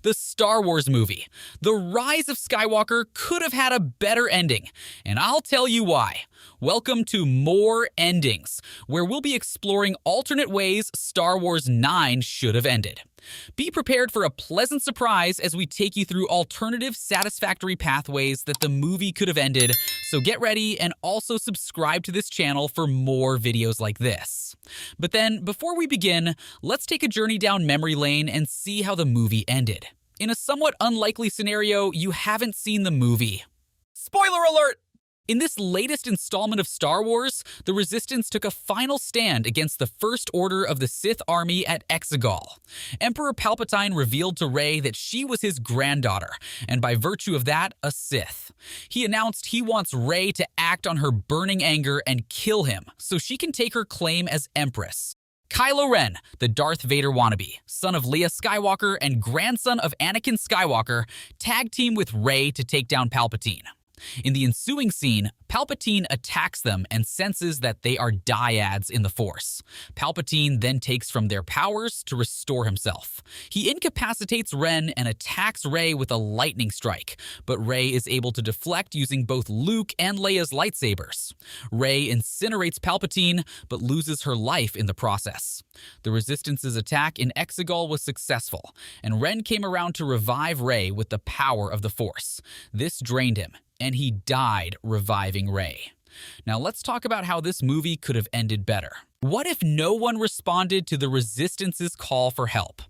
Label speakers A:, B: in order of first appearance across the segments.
A: The Star Wars movie, The Rise of Skywalker, could have had a better ending, and I'll tell you why. Welcome to More Endings, where we'll be exploring alternate ways Star Wars 9 should have ended. Be prepared for a pleasant surprise as we take you through alternative satisfactory pathways that the movie could have ended, so get ready and also subscribe to this channel for more videos like this. But then, before we begin, let's take a journey down memory lane and see how the movie ended. In a somewhat unlikely scenario, you haven't seen the movie. Spoiler alert! In this latest installment of Star Wars, the Resistance took a final stand against the First Order of the Sith Army at Exegol. Emperor Palpatine revealed to Rey that she was his granddaughter, and by virtue of that, a Sith. He announced he wants Rey to act on her burning anger and kill him, so she can take her claim as Empress. Kylo Ren, the Darth Vader wannabe, son of Leia Skywalker and grandson of Anakin Skywalker, tag team with Rey to take down Palpatine. In the ensuing scene, Palpatine attacks them and senses that they are dyads in the Force. Palpatine then takes from their powers to restore himself. He incapacitates Ren and attacks Rey with a lightning strike, but Rey is able to deflect using both Luke and Leia's lightsabers. Rey incinerates Palpatine, but loses her life in the process. The Resistance's attack in Exegol was successful, and Ren came around to revive Rey with the power of the Force. This drained him, and he died reviving Rey. Now let's talk about how this movie could have ended better. What if no one responded to the Resistance's call for help?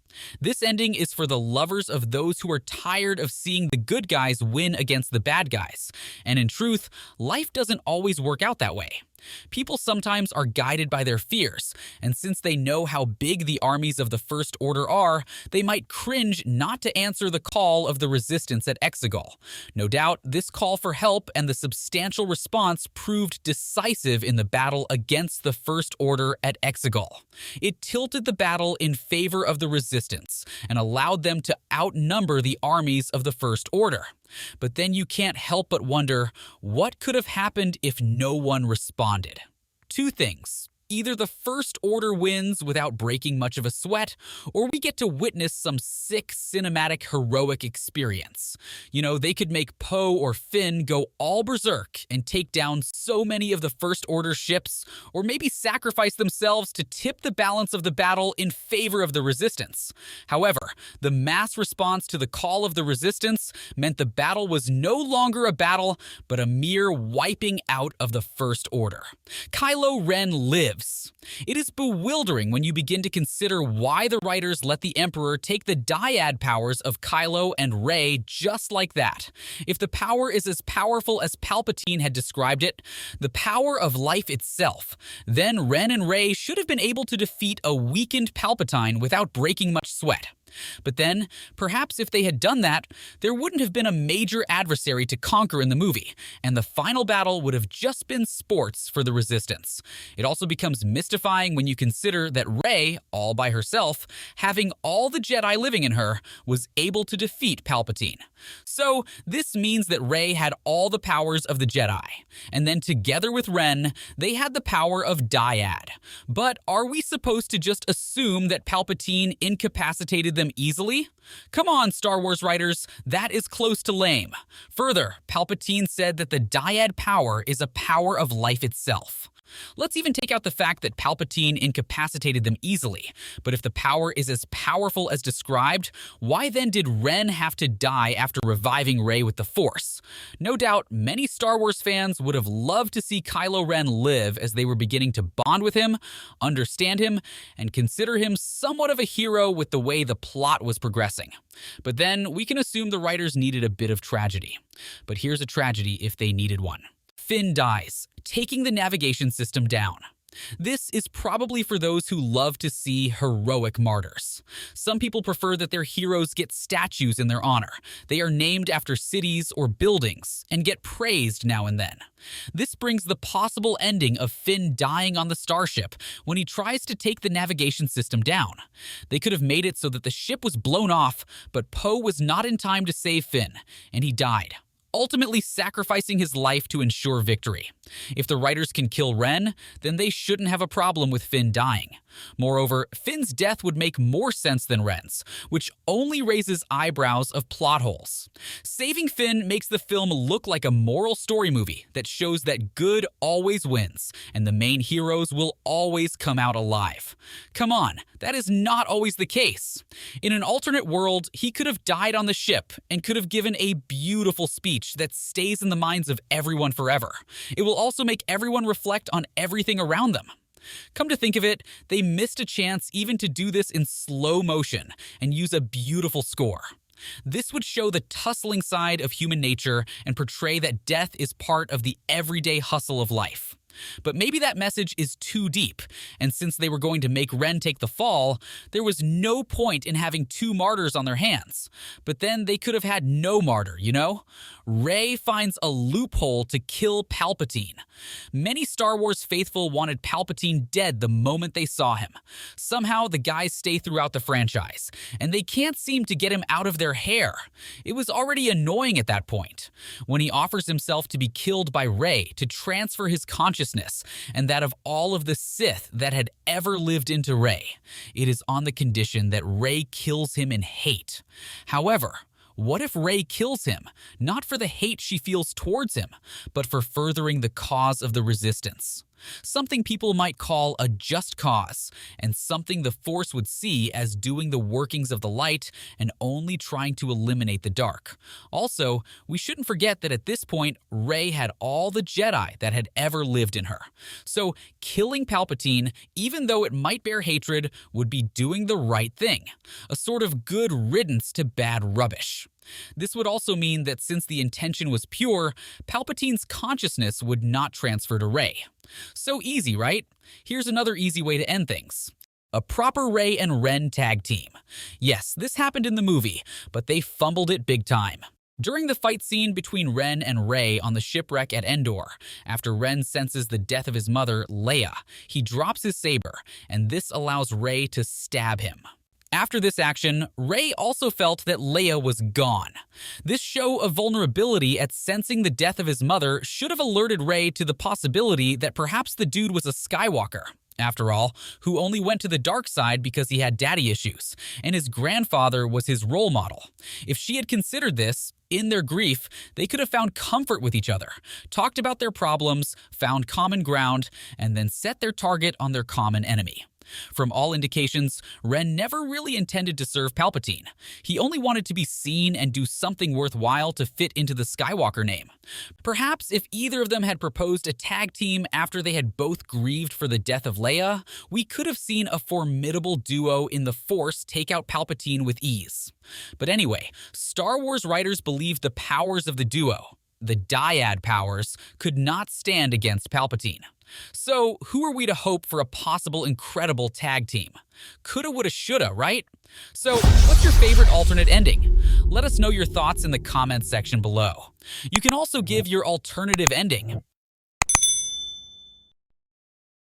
A: This ending is for the lovers of those who are tired of seeing the good guys win against the bad guys. And in truth, life doesn't always work out that way. People sometimes are guided by their fears, and since they know how big the armies of the First Order are, they might cringe not to answer the call of the Resistance at Exegol. No doubt, this call for help and the substantial response proved decisive in the battle against the First Order at Exegol. It tilted the battle in favor of the Resistance and allowed them to outnumber the armies of the First Order. But then you can't help but wonder, what could have happened if no one responded? Two things. Either the First Order wins without breaking much of a sweat, or we get to witness some sick, cinematic, heroic experience. You know, they could make Poe or Finn go all berserk and take down so many of the First Order ships, or maybe sacrifice themselves to tip the balance of the battle in favor of the Resistance. However, the mass response to the call of the Resistance meant the battle was no longer a battle, but a mere wiping out of the First Order. Kylo Ren lives. It is bewildering when you begin to consider why the writers let the Emperor take the dyad powers of Kylo and Rey just like that. If the power is as powerful as Palpatine had described it, the power of life itself, then Ren and Rey should have been able to defeat a weakened Palpatine without breaking much sweat. But then, perhaps if they had done that, there wouldn't have been a major adversary to conquer in the movie, and the final battle would have just been sports for the Resistance. It also becomes mystifying when you consider that Rey, all by herself, having all the Jedi living in her, was able to defeat Palpatine. So, this means that Rey had all the powers of the Jedi, and then together with Ren, they had the power of dyad. But are we supposed to just assume that Palpatine incapacitated them easily? Come on, Star Wars writers, that is close to lame. Further, Palpatine said that the dyad power is a power of life itself. Let's even take out the fact that Palpatine incapacitated them easily, but if the power is as powerful as described, why then did Ren have to die after reviving Rey with the Force? No doubt, many Star Wars fans would have loved to see Kylo Ren live as they were beginning to bond with him, understand him, and consider him somewhat of a hero with the way the plot was progressing. But then, we can assume the writers needed a bit of tragedy. But here's a tragedy if they needed one. Finn dies, taking the navigation system down. This is probably for those who love to see heroic martyrs. Some people prefer that their heroes get statues in their honor. They are named after cities or buildings and get praised now and then. This brings the possible ending of Finn dying on the starship when he tries to take the navigation system down. They could have made it so that the ship was blown off, but Poe was not in time to save Finn, and he died, ultimately sacrificing his life to ensure victory. If the writers can kill Ren, then they shouldn't have a problem with Finn dying. Moreover, Finn's death would make more sense than Ren's, which only raises eyebrows of plot holes. Saving Finn makes the film look like a moral story movie that shows that good always wins, and the main heroes will always come out alive. Come on, that is not always the case. In an alternate world, he could have died on the ship and could have given a beautiful speech that stays in the minds of everyone forever. It will also make everyone reflect on everything around them. Come to think of it, they missed a chance even to do this in slow motion and use a beautiful score. This would show the tussling side of human nature and portray that death is part of the everyday hustle of life. But maybe that message is too deep, and since they were going to make Ren take the fall, there was no point in having two martyrs on their hands. But then they could have had no martyr, you know? Rey finds a loophole to kill Palpatine. Many Star Wars faithful wanted Palpatine dead the moment they saw him. Somehow the guys stay throughout the franchise, and they can't seem to get him out of their hair. It was already annoying at that point, when he offers himself to be killed by Rey to transfer his consciousness and that of all of the Sith that had ever lived into Rey. It is on the condition that Rey kills him in hate. However, what if Rey kills him, not for the hate she feels towards him, but for furthering the cause of the Resistance? Something people might call a just cause, and something the Force would see as doing the workings of the light and only trying to eliminate the dark. Also, we shouldn't forget that at this point, Rey had all the Jedi that had ever lived in her. So, killing Palpatine, even though it might bear hatred, would be doing the right thing. A sort of good riddance to bad rubbish. This would also mean that since the intention was pure, Palpatine's consciousness would not transfer to Rey. So easy, right? Here's another easy way to end things. A proper Rey and Ren tag team. Yes, this happened in the movie, but they fumbled it big time. During the fight scene between Ren and Rey on the shipwreck at Endor, after Ren senses the death of his mother, Leia, he drops his saber, and this allows Rey to stab him. After this action, Rey also felt that Leia was gone. This show of vulnerability at sensing the death of his mother should have alerted Rey to the possibility that perhaps the dude was a Skywalker, after all, who only went to the dark side because he had daddy issues, and his grandfather was his role model. If she had considered this, in their grief, they could have found comfort with each other, talked about their problems, found common ground, and then set their target on their common enemy. From all indications, Ren never really intended to serve Palpatine. He only wanted to be seen and do something worthwhile to fit into the Skywalker name. Perhaps if either of them had proposed a tag team after they had both grieved for the death of Leia, we could have seen a formidable duo in the Force take out Palpatine with ease. But anyway, Star Wars writers believed the powers of the duo, the dyad powers, could not stand against Palpatine. So, who are we to hope for a possible incredible tag team? Coulda, woulda, shoulda, right? So, what's your favorite alternate ending? Let us know your thoughts in the comments section below. You can also give your alternative ending.